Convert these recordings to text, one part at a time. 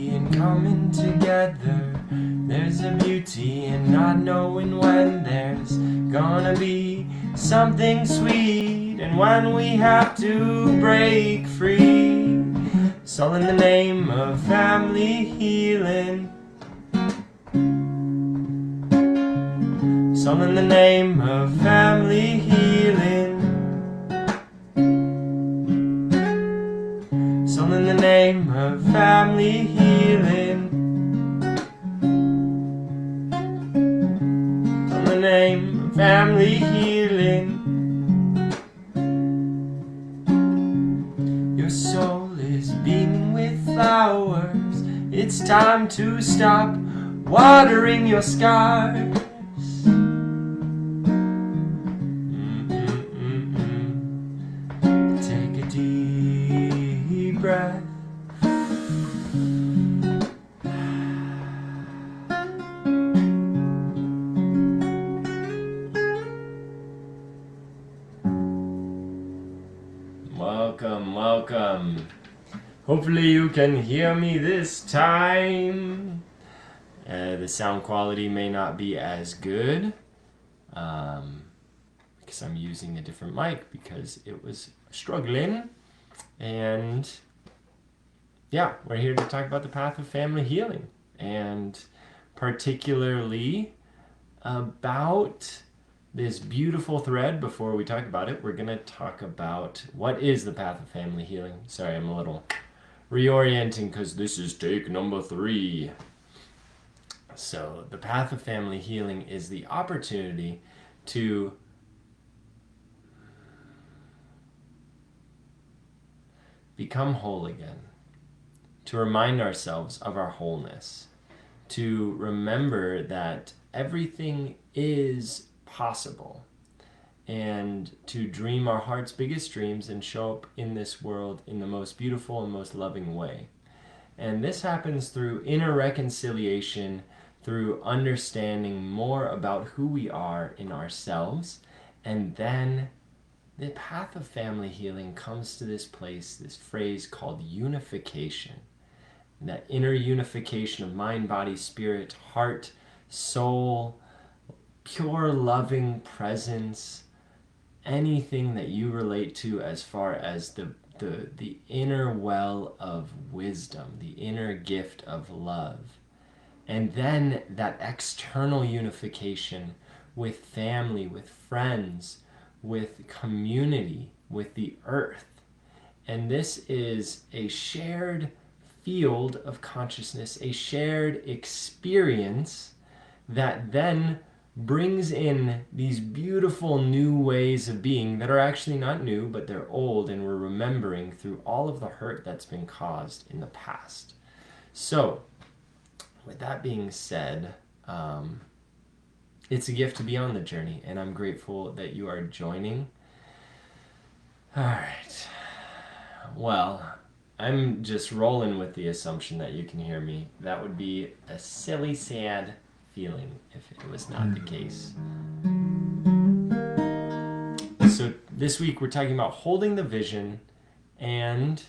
beauty in coming together. There's a beauty in not knowing when there's gonna be something sweet, and when we have to break free. It's all in the name of family healing. It's all in the name of family healing. It's all in the name of family healing. It's all in the name of family healing. Your soul is beaming with flowers. It's time to stop watering your scars. Take a deep breath. Welcome, welcome. Hopefully you can hear me this time. The sound quality may not be as good because I'm using a different mic because it was struggling. And yeah, we're here to talk about the path of family healing, and particularly about this beautiful thread. Before we talk about it, we're going to talk about what is the path of family healing. Sorry, I'm a little reorienting because this is take number 3. So the path of family healing is the opportunity to become whole again, to remind ourselves of our wholeness, to remember that everything is possible, and to dream our heart's biggest dreams and show up in this world in the most beautiful and most loving way. And this happens through inner reconciliation, through understanding more about who we are in ourselves. And then the path of family healing comes to this place, this phrase called unification. And that inner unification of mind, body, spirit, heart, soul, pure loving presence, anything that you relate to as far as the inner well of wisdom, the inner gift of love. And then that external unification with family, with friends, with community, with the earth. And this is a shared field of consciousness, a shared experience that then brings in these beautiful new ways of being that are actually not new, but they're old, and we're remembering through all of the hurt that's been caused in the past. So, with that being said, it's a gift to be on the journey, and I'm grateful that you are joining. All right. Well, I'm just rolling with the assumption that you can hear me. That would be a silly, sad feeling if it was not the case. So this week we're talking about holding the vision and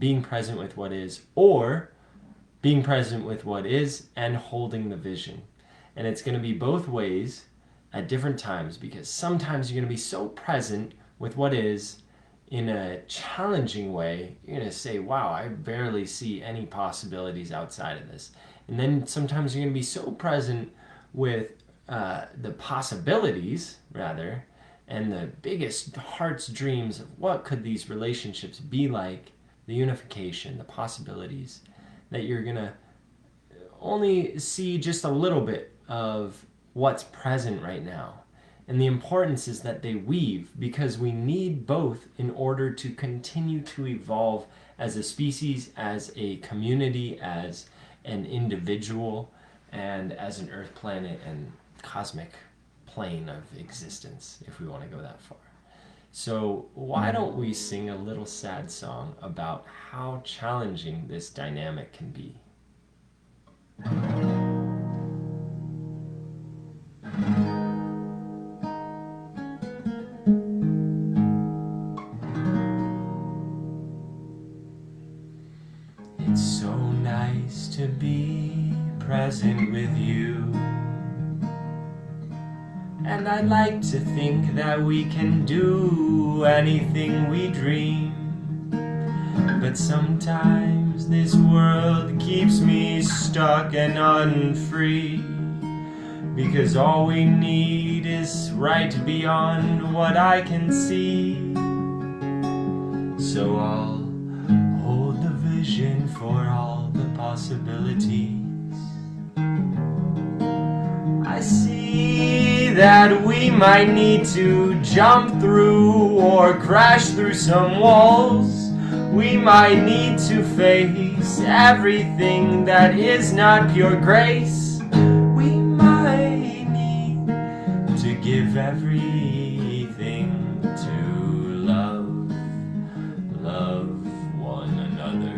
being present with what is, or being present with what is and holding the vision. And it's going to be both ways at different times, because sometimes you're going to be so present with what is in a challenging way, you're going to say, wow, I barely see any possibilities outside of this. And then sometimes you're going to be so present with the possibilities, rather, and the biggest heart's dreams of what could these relationships be like, the unification, the possibilities, that you're going to only see just a little bit of what's present right now. And the importance is that they weave, because we need both in order to continue to evolve as a species, as a community, as an individual, and as an earth, planet, and cosmic plane of existence, if we want to go that far. So why don't we sing a little sad song about how challenging this dynamic can be? It's so nice to be present with you. And I'd like to think that we can do anything we dream. But sometimes this world keeps me stuck and unfree, because all we need is right beyond what I can see. So I'll hold the vision for all the possibilities. I see that we might need to jump through or crash through some walls. We might need to face everything that is not pure grace. We might need to give everything to love one another.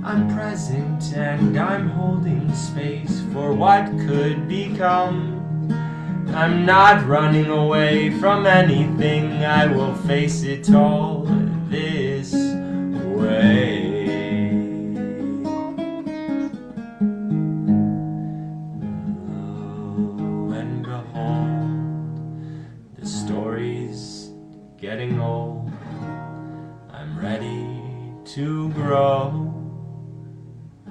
I'm present and I'm holding space for what could become. I'm not running away from anything, I will face it all this way. Lo and behold, the story's getting old. I'm ready to grow.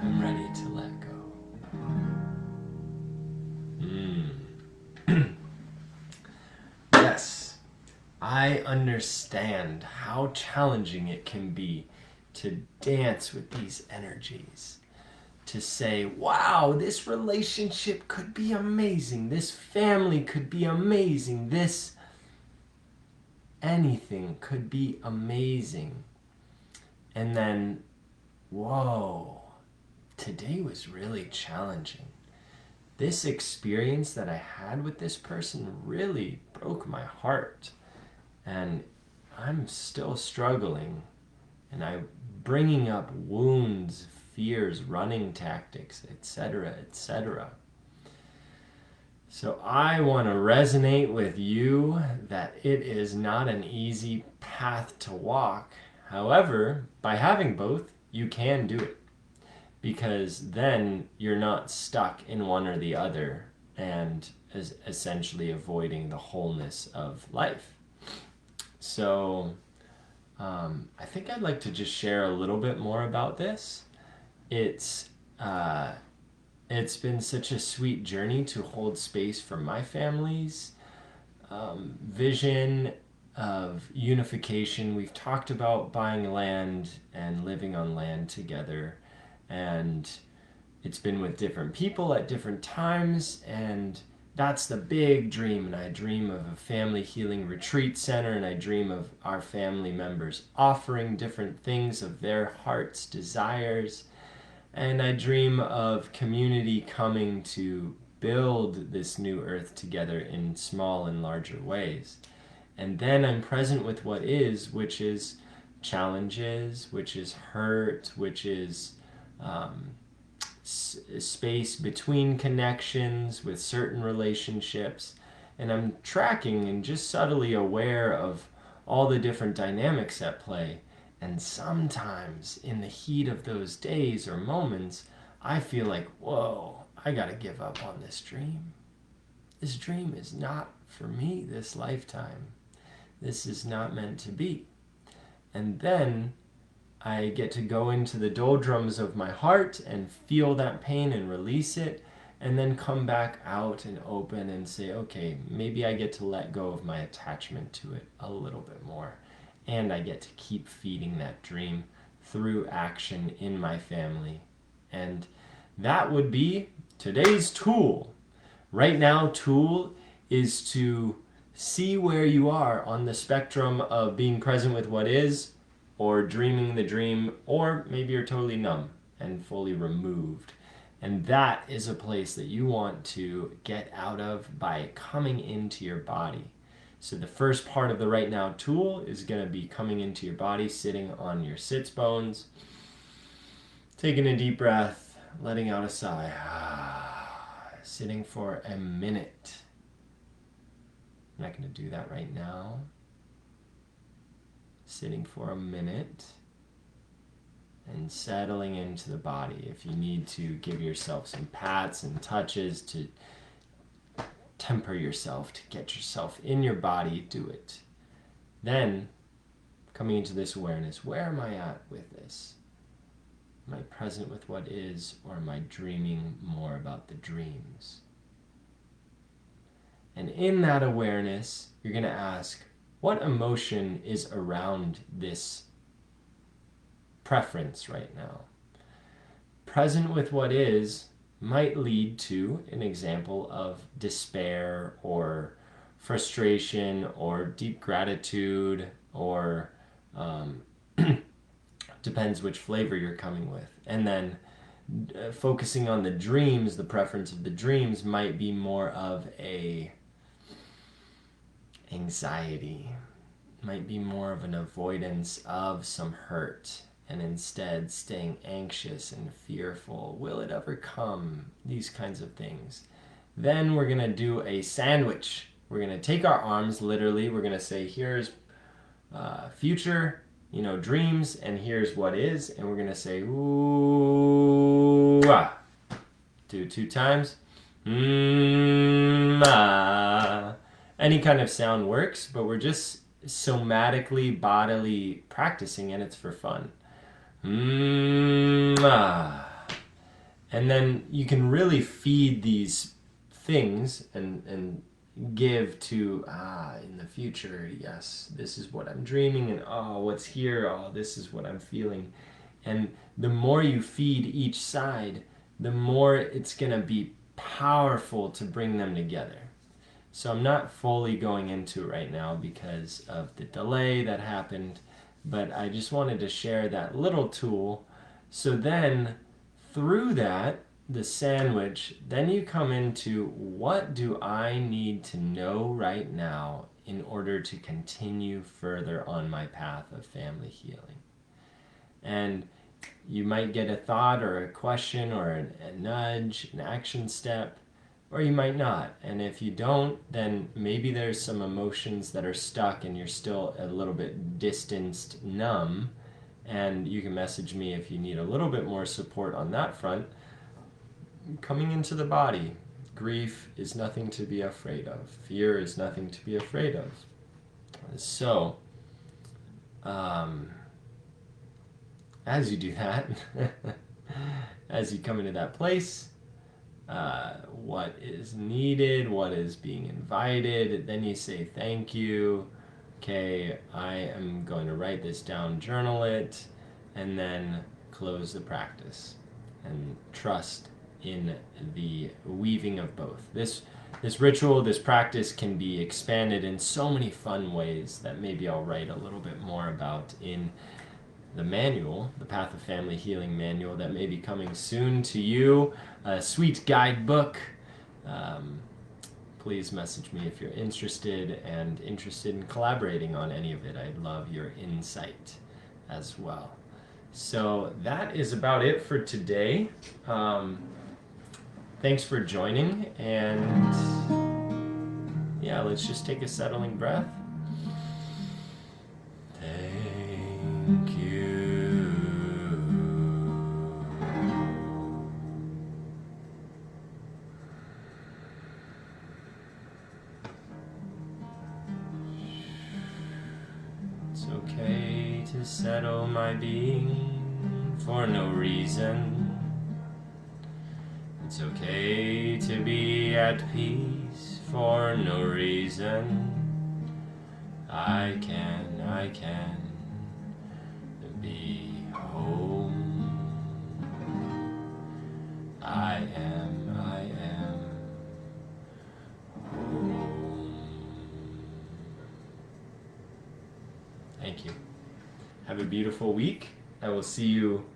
I'm ready to let go. Yes, I understand how challenging it can be to dance with these energies. To say, wow, this relationship could be amazing. This family could be amazing. This anything could be amazing. And then, whoa, today was really challenging. This experience that I had with this person really broke my heart. And I'm still struggling. And I'm bringing up wounds, fears, running tactics, etc., etc. So I want to resonate with you that it is not an easy path to walk. However, by having both, you can do it. Because then you're not stuck in one or the other and is essentially avoiding the wholeness of life. So I think I'd like to just share a little bit more about this. It's been such a sweet journey to hold space for my family's vision of unification. We've talked about buying land and living on land together, and it's been with different people at different times, and that's the big dream. And I dream of a family healing retreat center, and I dream of our family members offering different things of their heart's desires, and I dream of community coming to build this new earth together in small and larger ways. And then I'm present with what is, which is challenges, which is hurt, which is space between connections with certain relationships. And I'm tracking and just subtly aware of all the different dynamics at play. And sometimes in the heat of those days or moments, I feel like, whoa, I gotta give up on this dream. This dream is not for me this lifetime. This is not meant to be. And then I get to go into the doldrums of my heart and feel that pain and release it, and then come back out and open and say, okay, maybe I get to let go of my attachment to it a little bit more. And I get to keep feeding that dream through action in my family. And that would be today's tool. Right now, tool is to see where you are on the spectrum of being present with what is, or dreaming the dream, or maybe you're totally numb and fully removed. And that is a place that you want to get out of by coming into your body. So the first part of the Right Now tool is going to be coming into your body, sitting on your sits bones, taking a deep breath, letting out a sigh, sitting for a minute. I'm not going to do that right now. Sitting for a minute and and settling into the body. If you need to give yourself some pats and touches to temper yourself, to get yourself in your body, do it. Then, coming into this awareness, where am I at with this? Am I present with what is, or am I dreaming more about the dreams? And in that awareness, you're going to ask, what emotion is around this preference right now? Present with what is might lead to an example of despair or frustration or deep gratitude or depends which flavor you're coming with. And then focusing on the dreams, the preference of the dreams might be more of a anxiety, might be more of an avoidance of some hurt, and instead staying anxious and fearful. Will it ever come? These kinds of things. Then we're going to do a sandwich. We're going to take our arms, literally, we're going to say, here's future, dreams, and here's what is, and we're going to say, ooh, ah. Do it 2 times. Ah. Any kind of sound works, but we're just somatically, bodily practicing, and it's for fun. Ah. And then you can really feed these things and give to, in the future, yes, this is what I'm dreaming, and what's here, this is what I'm feeling. And the more you feed each side, the more it's going to be powerful to bring them together. So I'm not fully going into it right now because of the delay that happened, but I just wanted to share that little tool. So then through that, the sandwich, then you come into, what do I need to know right now in order to continue further on my path of family healing? And you might get a thought or a question or a nudge, an action step, or you might not. And if you don't, then maybe there's some emotions that are stuck and you're still a little bit distanced, numb, and you can message me if you need a little bit more support on that front. Coming into the body, grief is nothing to be afraid of. Fear is nothing to be afraid of. So, as you do that, as you come into that place, what is needed, what is being invited, then you say thank you. Okay, I am going to write this down, journal it, and then close the practice and trust in the weaving of both. This ritual, this practice can be expanded in so many fun ways that maybe I'll write a little bit more about in the manual, the Path of Family Healing manual that may be coming soon to you, a sweet guidebook. Please message me if you're interested in collaborating on any of it. I'd love your insight as well. So that is about it for today. Thanks for joining, and yeah, let's just take a settling breath. Thank you. It's okay to settle my being for no reason. It's okay to be at peace for no reason. I can be home. I am home. Thank you. Have a beautiful week. I will see you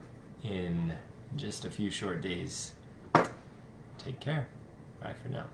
in just a few short days. Take care. Bye for now.